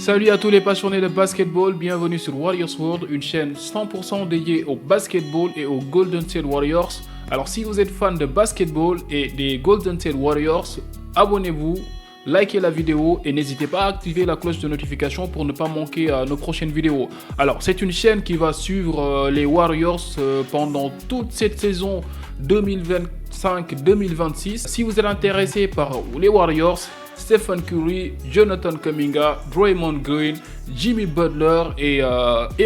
Salut à tous les passionnés de basketball, bienvenue sur Warriors World, une chaîne 100% dédiée au basketball et aux Golden State Warriors. Alors si vous êtes fan de basketball et des Golden State Warriors, abonnez-vous, likez la vidéo et n'hésitez pas à activer la cloche de notification pour ne pas manquer nos prochaines vidéos. Alors c'est une chaîne qui va suivre les Warriors pendant toute cette saison 2025-2026. Si vous êtes intéressé par les Warriors, Stephen Curry, Jonathan Kuminga, Draymond Green, Jimmy Butler et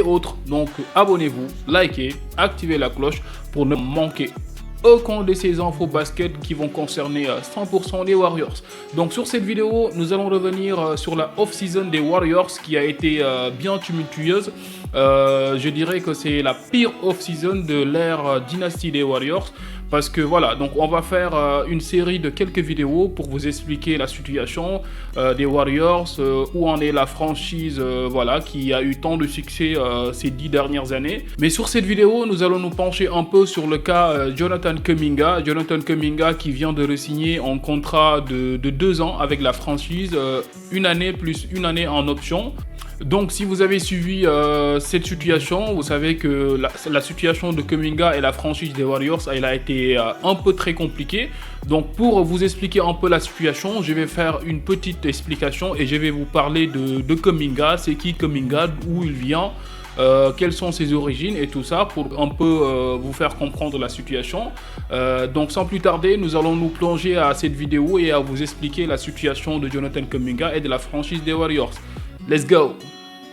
autres. Donc abonnez-vous, likez, activez la cloche pour ne manquer aucun de ces infos basket qui vont concerner 100% les Warriors. Donc sur cette vidéo, nous allons revenir sur la off-season des Warriors qui a été bien tumultueuse. Je dirais que c'est la pire off-season de l'ère dynastie des Warriors. Parce que voilà, donc on va faire une série de quelques vidéos pour vous expliquer la situation des Warriors, où en est la franchise voilà, qui a eu tant de succès ces 10 dernières années. Mais sur cette vidéo, nous allons nous pencher un peu sur le cas Jonathan Kuminga. Jonathan Kuminga qui vient de re-signer en contrat de 2 ans avec la franchise, une année plus une année en option. Donc si vous avez suivi cette situation, vous savez que la situation de Kuminga et la franchise des Warriors, elle a été un peu très compliquée. Donc pour vous expliquer un peu la situation, je vais faire une petite explication et je vais vous parler de Kuminga. C'est qui Kuminga, d'où il vient, quelles sont ses origines et tout ça pour un peu vous faire comprendre la situation. Donc sans plus tarder, nous allons nous plonger à cette vidéo et à vous expliquer la situation de Jonathan Kuminga et de la franchise des Warriors. Let's go!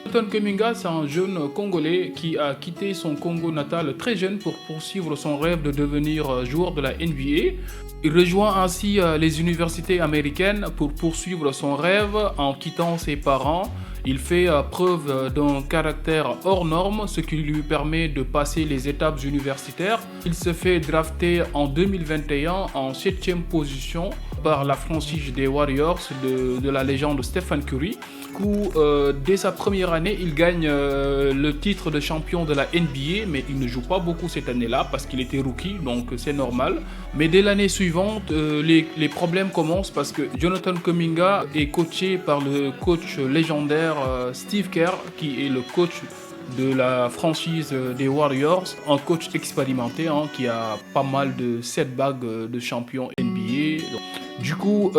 Jonathan Kuminga, c'est un jeune Congolais qui a quitté son Congo natal très jeune pour poursuivre son rêve de devenir joueur de la NBA. Il rejoint ainsi les universités américaines pour poursuivre son rêve en quittant ses parents. Il fait preuve d'un caractère hors norme, ce qui lui permet de passer les étapes universitaires. Il se fait drafter en 2021 en 7e position par la franchise des Warriors de la légende Stephen Curry. Dès sa première année, il gagne le titre de champion de la NBA, mais il ne joue pas beaucoup cette année-là parce qu'il était rookie, donc c'est normal. Mais dès l'année suivante, les problèmes commencent parce que Jonathan Kuminga est coaché par le coach légendaire Steve Kerr, qui est le coach de la franchise des Warriors, un coach expérimenté qui a pas mal de 7 bagues de champion NBA. Du coup,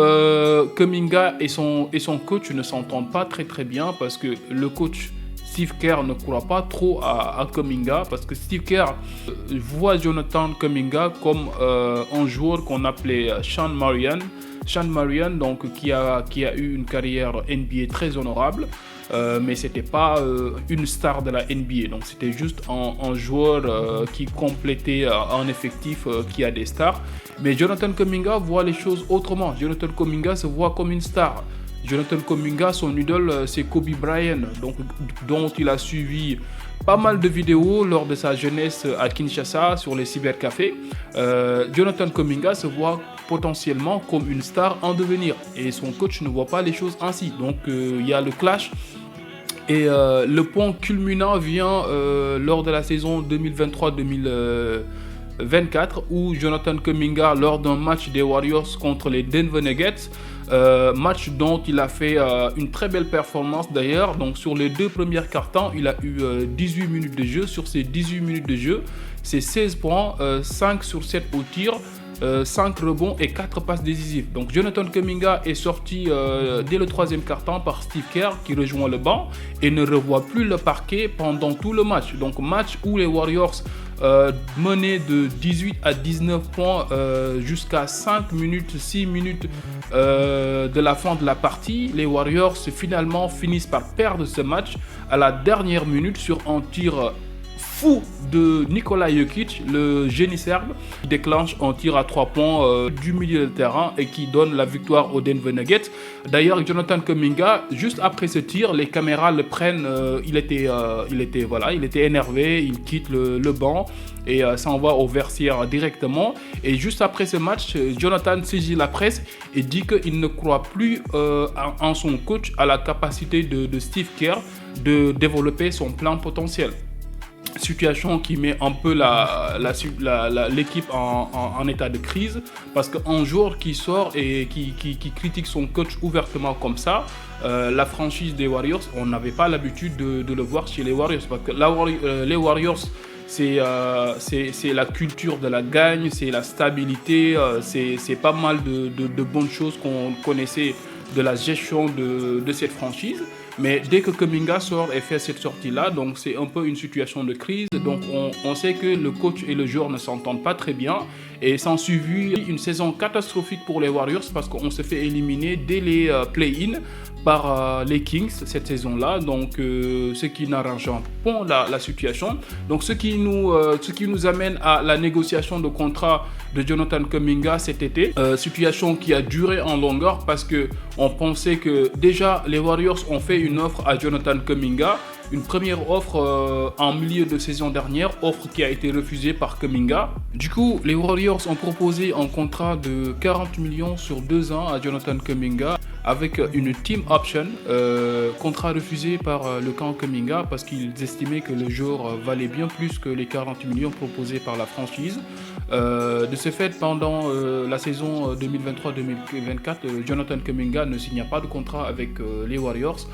Kuminga et son coach ne s'entendent pas très bien parce que le coach Steve Kerr ne croit pas trop à Kuminga parce que Steve Kerr voit Jonathan Kuminga comme un joueur qu'on appelait Sean Marion. Sean Marion, donc, qui a eu une carrière NBA très honorable, mais c'était pas une star de la NBA. Donc c'était juste un joueur qui complétait un effectif qui a des stars. Mais Jonathan Kuminga voit les choses autrement. Jonathan Kuminga se voit comme une star. Jonathan Kuminga, son idole, c'est Kobe Bryant, donc, dont il a suivi pas mal de vidéos lors de sa jeunesse à Kinshasa sur les cybercafés. Jonathan Kuminga se voit potentiellement comme une star en devenir et son coach ne voit pas les choses ainsi. Donc il y a le clash. Et le point culminant vient lors de la saison 2023-2024 où Jonathan Kuminga, lors d'un match des Warriors contre les Denver Nuggets, match dont il a fait une très belle performance d'ailleurs. Donc sur les 2 premières quarts-temps, il a eu 18 minutes de jeu. Sur ces 18 minutes de jeu, c'est 16 points, 5 sur 7 au tir, 5 rebonds et 4 passes décisives. Donc Jonathan Kuminga est sorti dès le 3e quart-temps par Steve Kerr qui rejoint le banc et ne revoit plus le parquet pendant tout le match. Donc match où les Warriors menaient de 18 à 19 points jusqu'à 5 minutes, 6 minutes de la fin de la partie. Les Warriors finalement finissent par perdre ce match à la dernière minute sur un tir fou de Nikola Jokic, le génie serbe, qui déclenche un tir à 3 points du milieu de terrain et qui donne la victoire aux Denver Nuggets. D'ailleurs, Jonathan Kuminga, juste après ce tir, les caméras le prennent, il était énervé, il quitte le banc et s'en va au vestiaire directement. Et juste après ce match, Jonathan saisit la presse et dit qu'il ne croit plus en son coach, à la capacité de Steve Kerr de développer son plein potentiel. situation qui met un peu l'équipe en état de crise, parce qu'un joueur qui sort et qui critique son coach ouvertement comme ça, la franchise des Warriors, on n'avait pas l'habitude de le voir chez les Warriors, parce que les Warriors, c'est la culture de la gagne, c'est la stabilité, c'est pas mal de bonnes choses qu'on connaissait de la gestion de cette franchise. Mais dès que Kuminga sort et fait cette sortie-là, donc c'est un peu une situation de crise. Donc on sait que le coach et le joueur ne s'entendent pas très bien. Et s'en suivit une saison catastrophique pour les Warriors parce qu'on se fait éliminer dès les play-in par les Kings cette saison-là. Donc ce qui n'arrange pas la situation. Donc ce qui nous amène à la négociation de contrat de Jonathan Kuminga cet été. Situation qui a duré en longueur parce qu'on pensait que déjà les Warriors ont fait une offre à Jonathan Kuminga. Une première offre en milieu de saison dernière, offre qui a été refusée par Kuminga. Du coup, les Warriors ont proposé un contrat de 40 millions sur 2 ans à Jonathan Kuminga avec une team option, contrat refusé par le camp Kuminga parce qu'ils estimaient que le joueur valait bien plus que les 40 millions proposés par la franchise. De ce fait, pendant la saison 2023-2024, Jonathan Kuminga ne signa pas de contrat avec les Warriors.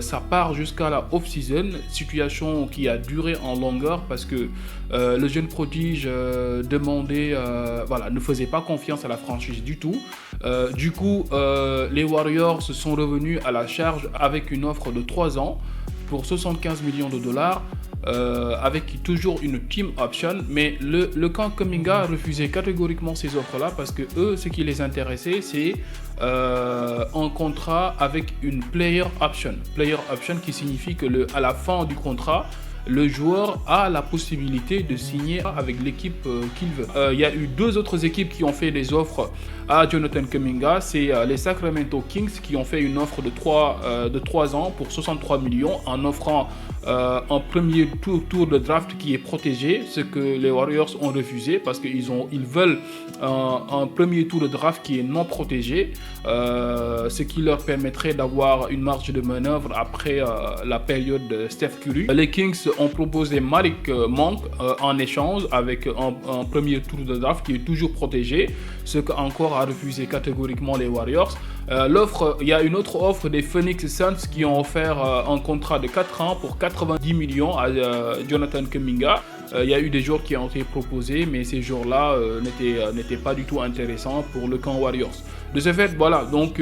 Ça part jusqu'à la off-season, situation qui a duré en longueur parce que le jeune prodige ne faisait pas confiance à la franchise du tout. Du coup, les Warriors se sont revenus à la charge avec une offre de 3 ans pour 75 millions de dollars. Avec toujours une team option, mais le camp Kuminga refusait catégoriquement ces offres-là parce que eux, ce qui les intéressait, c'est un contrat avec une player option. Player option qui signifie que à la fin du contrat, le joueur a la possibilité de signer avec l'équipe qu'il veut. Il y a eu 2 autres équipes qui ont fait des offres à Jonathan Kuminga. C'est les Sacramento Kings qui ont fait une offre de 3 ans pour 63 millions en offrant un premier tour de draft qui est protégé, ce que les Warriors ont refusé parce qu'ils veulent un premier tour de draft qui est non protégé, ce qui leur permettrait d'avoir une marge de manœuvre après la période de Steph Curry. Les Kings ont proposé Malik Monk en échange avec un premier tour de draft qui est toujours protégé, ce qu'encore a refusé catégoriquement les Warriors. Il y a une autre offre des Phoenix Suns qui ont offert un contrat de 4 ans pour 90 millions à Jonathan Kuminga. Il y a eu des joueurs qui ont été proposés, mais ces joueurs-là n'étaient pas du tout intéressants pour le camp Warriors. De ce fait, voilà, donc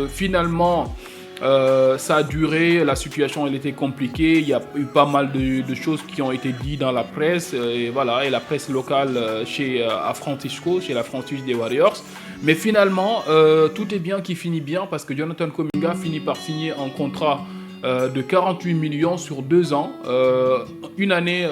finalement, ça a duré, la situation elle était compliquée, il y a eu pas mal de choses qui ont été dites dans la presse, et la presse locale à Francisco, chez la franchise des Warriors. Mais finalement, tout est bien qui finit bien parce que Jonathan Kuminga finit par signer un contrat de 48 millions sur 2 ans, une année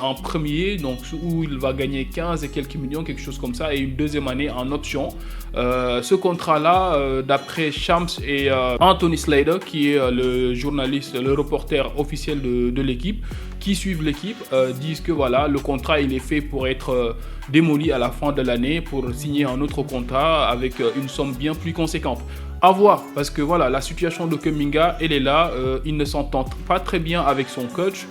en premier, donc où il va gagner 15 et quelques millions, quelque chose comme ça, et une deuxième année en option. Ce contrat-là, d'après Shams et Anthony Slater, qui est le journaliste, le reporter officiel de l'équipe, qui suivent l'équipe, disent que voilà, le contrat il est fait pour être démoli à la fin de l'année pour signer un autre contrat avec une somme bien plus conséquente. À voir, parce que voilà, la situation de Kuminga, elle est là, il ne s'entend pas très bien avec son coach.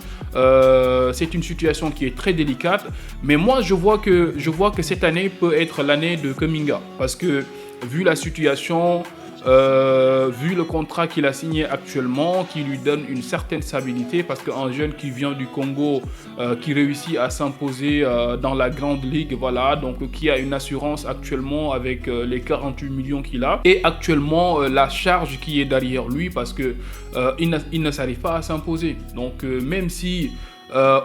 C'est une situation qui est très délicate, mais moi je vois que cette année peut être l'année de Kuminga, parce que vu la situation, vu le contrat qu'il a signé actuellement, qui lui donne une certaine stabilité, parce qu'un jeune qui vient du Congo, qui réussit à s'imposer dans la grande ligue, voilà, donc qui a une assurance actuellement avec les 48 millions qu'il a, et actuellement la charge qui est derrière lui, parce que il ne s'arrive pas à s'imposer. Donc même si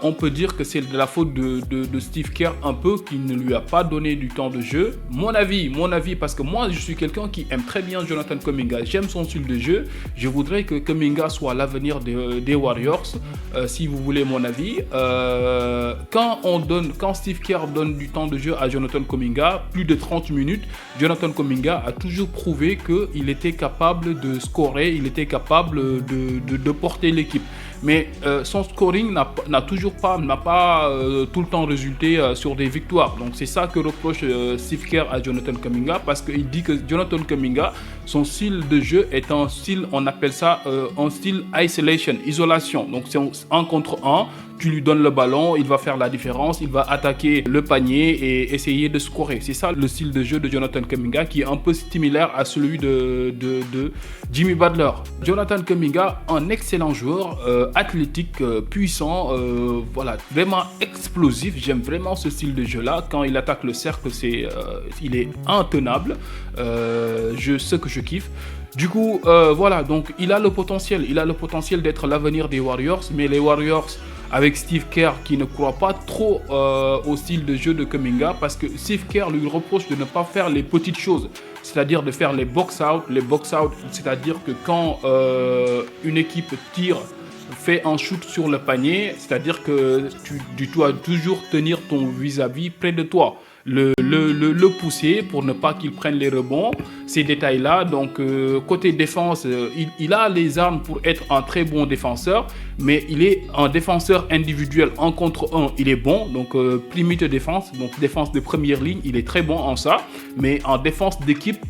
on peut dire que c'est de la faute de Steve Kerr un peu, qui ne lui a pas donné du temps de jeu. Mon avis, parce que moi je suis quelqu'un qui aime très bien Jonathan Kuminga, j'aime son style de jeu, je voudrais que Kuminga soit l'avenir des Warriors, si vous voulez mon avis. Quand Steve Kerr donne du temps de jeu à Jonathan Kuminga, plus de 30 minutes, Jonathan Kuminga a toujours prouvé qu'il était capable de scorer, il était capable de porter l'équipe. mais son scoring n'a pas tout le temps résulté sur des victoires. Donc c'est ça que reproche Steve Kerr à Jonathan Kuminga, parce qu'il dit que Jonathan Kuminga, son style de jeu est un style, on appelle ça un style isolation. Donc c'est un contre un. Tu lui donnes le ballon, il va faire la différence, il va attaquer le panier et essayer de scorer. C'est ça le style de jeu de Jonathan Kuminga, qui est un peu similaire à celui de Jimmy Butler. Jonathan Kuminga, un excellent joueur, athlétique, puissant, voilà, vraiment explosif. J'aime vraiment ce style de jeu-là. Quand il attaque le cercle, il est intenable. Ce que je kiffe. Du coup, voilà, donc il a le potentiel d'être l'avenir des Warriors, mais les Warriors, avec Steve Kerr, qui ne croit pas trop au style de jeu de Kuminga, parce que Steve Kerr lui reproche de ne pas faire les petites choses, c'est-à-dire de faire les box-out, c'est-à-dire que quand une équipe fait un shoot sur le panier, c'est-à-dire que tu dois toujours tenir ton vis-à-vis près de toi. Le pousser pour ne pas qu'il prenne les rebonds, ces détails-là. Donc, côté défense, il a les armes pour être un très bon défenseur, mais il est un défenseur individuel. Un contre un, il est bon. Donc, perimeter défense, donc défense de première ligne, il est très bon en ça. Mais en défense d'équipe,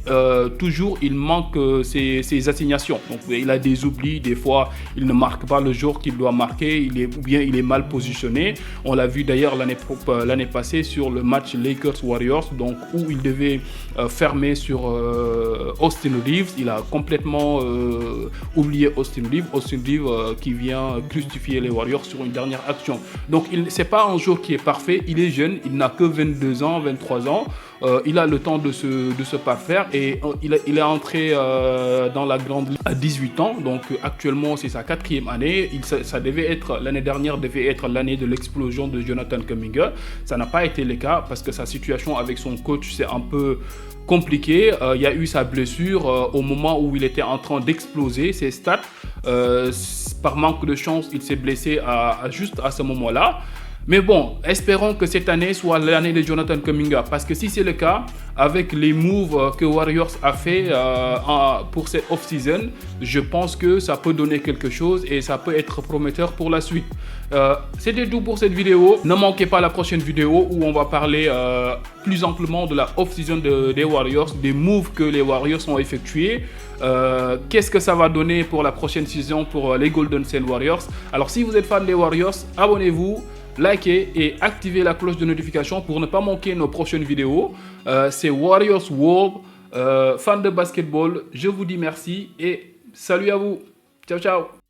toujours, il manque ses assignations. Donc, il a des oublis. Des fois, il ne marque pas le jour qu'il doit marquer. Ou bien il est mal positionné. On l'a vu d'ailleurs l'année passée sur le match Lakers-Warriors, donc où il devait fermer sur Austin Reeves. Il a complètement oublié Austin Reeves qui vient crucifier les Warriors sur une dernière action. Donc c'est pas un joueur qui est parfait, il est jeune, il n'a que 22 ans, 23 ans. Il a le temps de se parfaire et il est entré dans la grande ligue à 18 ans. Donc actuellement c'est sa 4e année. L'année dernière devait être l'année de l'explosion de Jonathan Kuminga. Ça n'a pas été le cas parce que sa situation avec son coach c'est un peu compliqué. Il y a eu sa blessure au moment où il était en train d'exploser ses stats. Par manque de chance, il s'est blessé juste à ce moment-là. Mais bon, espérons que cette année soit l'année de Jonathan Kuminga, parce que si c'est le cas, avec les moves que Warriors a fait pour cette off-season, je pense que ça peut donner quelque chose et ça peut être prometteur pour la suite. C'était tout pour cette vidéo. Ne manquez pas la prochaine vidéo où on va parler plus amplement de la off-season des Warriors, des moves que les Warriors ont effectués. Qu'est-ce que ça va donner pour la prochaine saison pour les Golden State Warriors. Alors si vous êtes fan des Warriors, abonnez-vous, likez et activez la cloche de notification pour ne pas manquer nos prochaines vidéos. C'est Warriors World, fan de basketball. Je vous dis merci et salut à vous. Ciao, ciao.